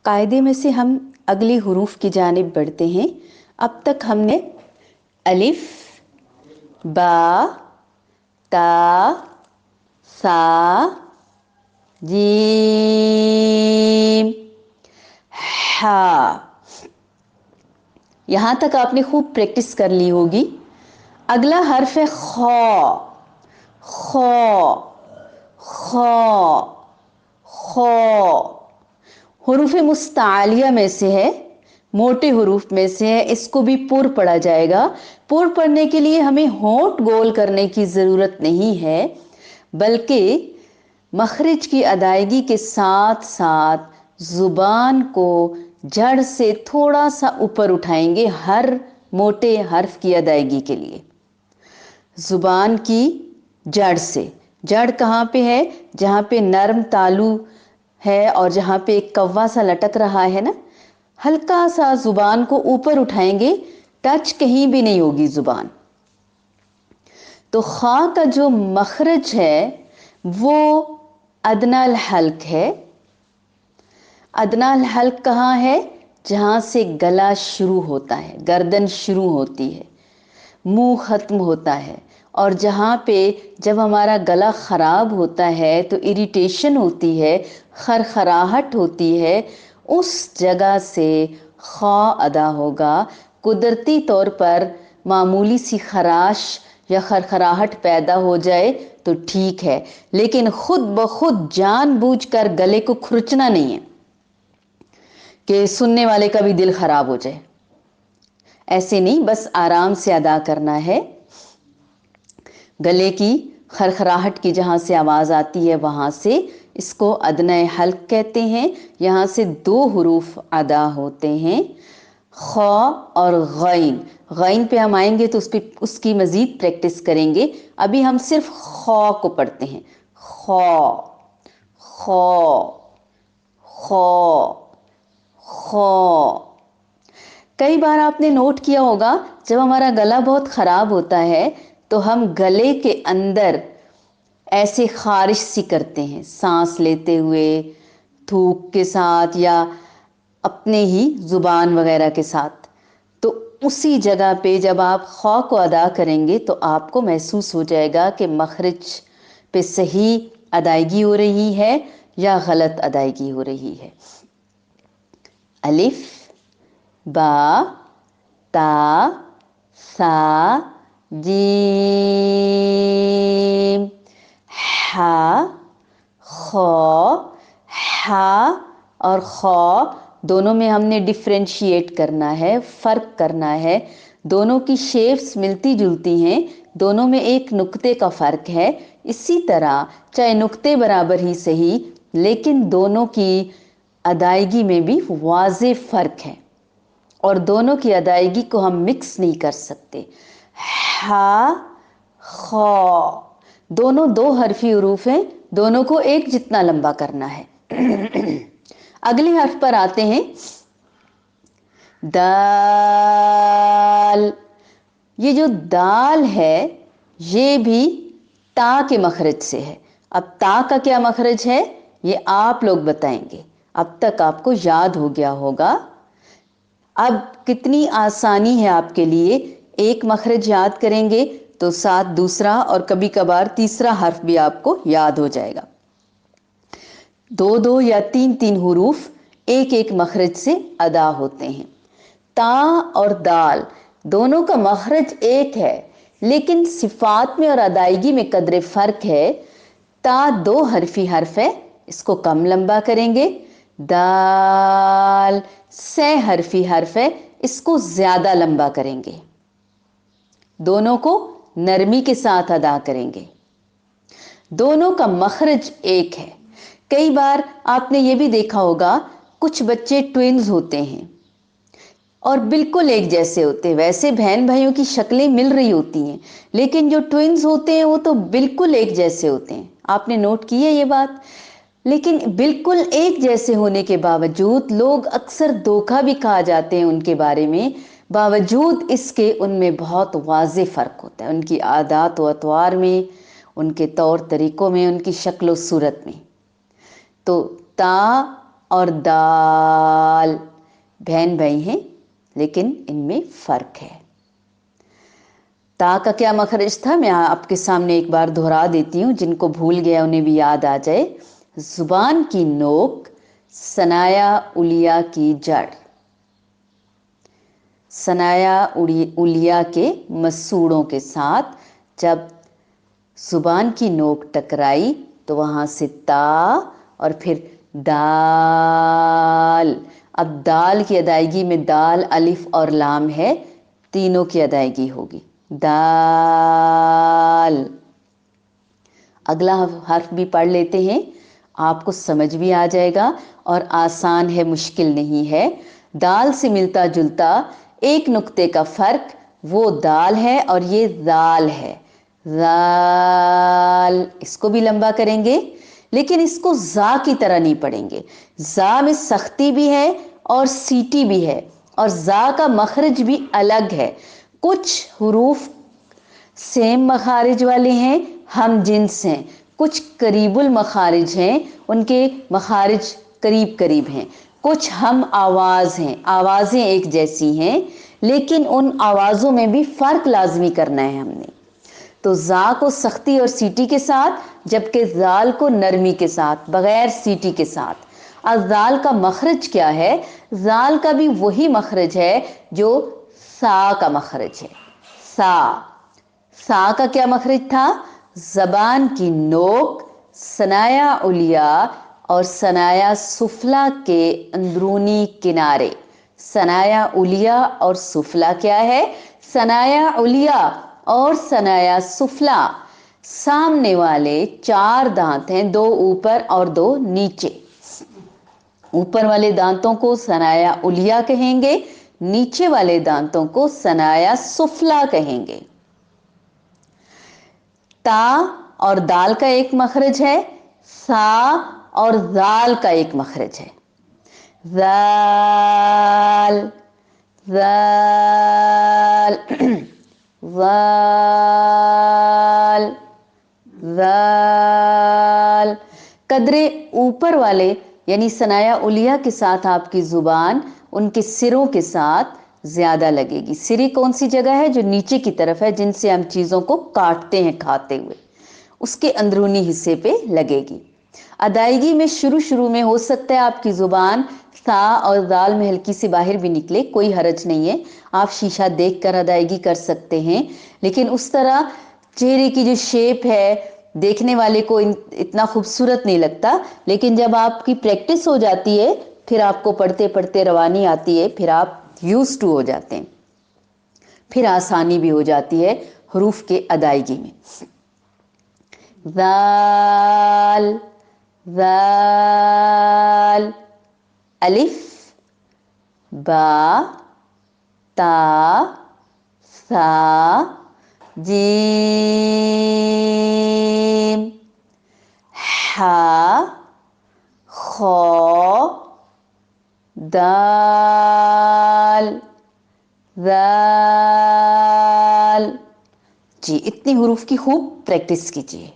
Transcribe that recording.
قاعدے میں سے ہم اگلی حروف کی جانب بڑھتے ہیں۔ اب تک ہم نے الف، با، تا، سا، جیم، ہا، یہاں تک آپ نے خوب پریکٹس کر لی ہوگی۔ اگلا حرف ہے خا۔ خا، خا، خا، حروف مستعلیہ میں سے ہے، موٹے حروف میں سے ہے، اس کو بھی پر پڑھا جائے گا۔ پر پڑھنے کے لیے ہمیں ہونٹ گول کرنے کی ضرورت نہیں ہے، بلکہ مخرج کی ادائیگی کے ساتھ ساتھ زبان کو جڑ سے تھوڑا سا اوپر اٹھائیں گے ہر موٹے حرف کی ادائیگی کے لیے۔ زبان کی جڑ سے، جڑ کہاں پہ ہے؟ جہاں پہ نرم تالو ہے اور جہاں پہ ایک کوا سا لٹک رہا ہے نا، ہلکا سا زبان کو اوپر اٹھائیں گے، ٹچ کہیں بھی نہیں ہوگی زبان۔ تو خا کا جو مخرج ہے وہ ادنی الحلق ہے۔ ادنی الحلق کہاں ہے؟ جہاں سے گلا شروع ہوتا ہے، گردن شروع ہوتی ہے، منہ ختم ہوتا ہے، اور جہاں پہ جب ہمارا گلا خراب ہوتا ہے تو اریٹیشن ہوتی ہے، خرخراہٹ ہوتی ہے، اس جگہ سے خا ادا ہوگا۔ قدرتی طور پر معمولی سی خراش یا خرخراہٹ پیدا ہو جائے تو ٹھیک ہے، لیکن خود بخود جان بوجھ کر گلے کو کھرچنا نہیں ہے کہ سننے والے کا بھی دل خراب ہو جائے، ایسے نہیں، بس آرام سے ادا کرنا ہے۔ گلے کی خرخراہٹ کی جہاں سے آواز آتی ہے وہاں سے، اس کو ادنی حلق کہتے ہیں۔ یہاں سے دو حروف ادا ہوتے ہیں، خا اور غین۔ غین پہ ہم آئیں گے تو اس کی مزید پریکٹس کریں گے، ابھی ہم صرف خا کو پڑھتے ہیں۔ خا، خا، خا، خا۔ کئی بار آپ نے نوٹ کیا ہوگا جب ہمارا گلا بہت خراب ہوتا ہے تو ہم گلے کے اندر ایسے خارش سی کرتے ہیں، سانس لیتے ہوئے، تھوک کے ساتھ یا اپنے ہی زبان وغیرہ کے ساتھ۔ تو اسی جگہ پہ جب آپ خا کو ادا کریں گے تو آپ کو محسوس ہو جائے گا کہ مخرج پہ صحیح ادائیگی ہو رہی ہے یا غلط ادائیگی ہو رہی ہے۔ الف، با، تا، سا، جیم، ہا، خا۔ ہا اور خا دونوں میں ہم نے ڈفرینشیٹ کرنا ہے، فرق کرنا ہے۔ دونوں کی شیپس ملتی جلتی ہیں، دونوں میں ایک نقطے کا فرق ہے۔ اسی طرح چاہے نقطے برابر ہی صحیح، لیکن دونوں کی ادائیگی میں بھی واضح فرق ہے، اور دونوں کی ادائیگی کو ہم مکس نہیں کر سکتے۔ ہا، خا، دونوں دو حرفی حروف ہیں، دونوں کو ایک جتنا لمبا کرنا ہے۔ اگلے حرف پر آتے ہیں، دال۔ یہ جو دال ہے یہ بھی تا کے مخرج سے ہے۔ اب تا کا کیا مخرج ہے یہ آپ لوگ بتائیں گے، اب تک آپ کو یاد ہو گیا ہوگا۔ اب کتنی آسانی ہے آپ کے لیے، ایک مخرج یاد کریں گے تو ساتھ دوسرا اور کبھی کبھار تیسرا حرف بھی آپ کو یاد ہو جائے گا۔ دو دو یا تین تین حروف ایک ایک مخرج سے ادا ہوتے ہیں۔ تا اور دال دونوں کا مخرج ایک ہے، لیکن صفات میں اور ادائیگی میں قدر فرق ہے۔ تا دو حرفی حرف ہے، اس کو کم لمبا کریں گے۔ دال سے حرفی حرف ہے، اس کو زیادہ لمبا کریں گے۔ دونوں کو نرمی کے ساتھ ادا کریں گے۔ دونوں کا مخرج ایک ہے۔ کئی بار آپ نے یہ بھی دیکھا ہوگا کچھ بچے ٹوئنز ہوتے ہیں اور بالکل ایک جیسے ہوتے ہیں، ویسے بہن بھائیوں کی شکلیں مل رہی ہوتی ہیں، لیکن جو ٹوئنز ہوتے ہیں وہ تو بالکل ایک جیسے ہوتے ہیں۔ آپ نے نوٹ کی ہے یہ بات؟ لیکن بالکل ایک جیسے ہونے کے باوجود لوگ اکثر دھوکا بھی کھا جاتے ہیں ان کے بارے میں، باوجود اس کے ان میں بہت واضح فرق ہوتا ہے، ان کی عادات و اطوار میں، ان کے طور طریقوں میں، ان کی شکل و صورت میں۔ تو تا اور دال بہن بھائی ہیں لیکن ان میں فرق ہے. تا کا کیا مخرج تھا میں آپ کے سامنے ایک بار دہرا دیتی ہوں، جن کو بھول گیا انہیں بھی یاد آ جائے. زبان کی نوک ثنایا علیہ کی جڑ. ثنایا علیہ کے مسوڑوں کے ساتھ جب زبان کی نوک ٹکرائی تو وہاں سے تا اور پھر دال. اب دال کی ادائیگی میں دال، الف اور لام ہے، تینوں کی ادائیگی ہوگی. دال. اگلا حرف بھی پڑھ لیتے ہیں، آپ کو سمجھ بھی آ جائے گا اور آسان ہے، مشکل نہیں ہے. دال سے ملتا جلتا ایک نقطے کا فرق، وہ دال ہے اور یہ ذال ہے. ذال. اس کو بھی لمبا کریں گے لیکن اس کو زا کی طرح نہیں پڑھیں گے. زا میں سختی بھی ہے اور سیٹی بھی ہے اور زا کا مخرج بھی الگ ہے. کچھ حروف سیم مخارج والے ہیں، ہم جنس ہیں. کچھ قریب المخارج ہیں، ان کے مخارج قریب قریب ہیں. کچھ ہم آواز ہیں، آوازیں ایک جیسی ہیں لیکن ان آوازوں میں بھی فرق لازمی کرنا ہے ہم نے. تو زا کو سختی اور سیٹی کے ساتھ، جبکہ ذال کو نرمی کے ساتھ، بغیر سیٹی کے ساتھ. ذال کا مخرج کیا ہے؟ ذال کا بھی وہی مخرج ہے جو سا کا مخرج ہے. سا. سا کا کیا مخرج تھا؟ زبان کی نوک ثنایا علیہ اور ثنایا سفلا کے اندرونی کنارے. ثنایا علیہ اور سفلا کیا ہے؟ ثنایا علیہ اور ثنایا سفلا سامنے والے 4 دانت ہیں، 2 اوپر اور 2 نیچے. اوپر والے دانتوں کو ثنایا علیہ کہیں گے، نیچے والے دانتوں کو ثنایا سفلا کہیں گے. تا اور دال کا ایک مخرج ہے، سا اور ذال کا ایک مخرج ہے. ذال. ذال. ذال. ذال. قدرے اوپر والے یعنی ثنایا علیہ کے ساتھ آپ کی زبان ان کے سروں کے ساتھ زیادہ لگے گی. سری کون سی جگہ ہے؟ جو نیچے کی طرف ہے، جن سے ہم چیزوں کو کاٹتے ہیں کھاتے ہوئے، اس کے اندرونی حصے پہ لگے گی. ادائیگی میں شروع میں ہو سکتا ہے آپ کی زبان سا اور ذال میں ہلکی سی باہر بھی نکلے، کوئی حرج نہیں ہے، آپ شیشہ دیکھ کر ادائیگی کر سکتے ہیں. لیکن اس طرح چہرے کی جو شیپ ہے دیکھنے والے کو اتنا خوبصورت نہیں لگتا. لیکن جب آپ کی پریکٹس ہو جاتی ہے، پھر آپ کو پڑھتے پڑھتے روانی آتی ہے، پھر آپ یوز ٹو ہو جاتے ہیں، پھر آسانی بھی ہو جاتی ہے حروف کے ادائیگی میں. ذال. ذال. الف، با، تا، ثا، جیم، حا، خا، دال، ذال. جی اتنی حروف کی خوب پریکٹس کیجیے.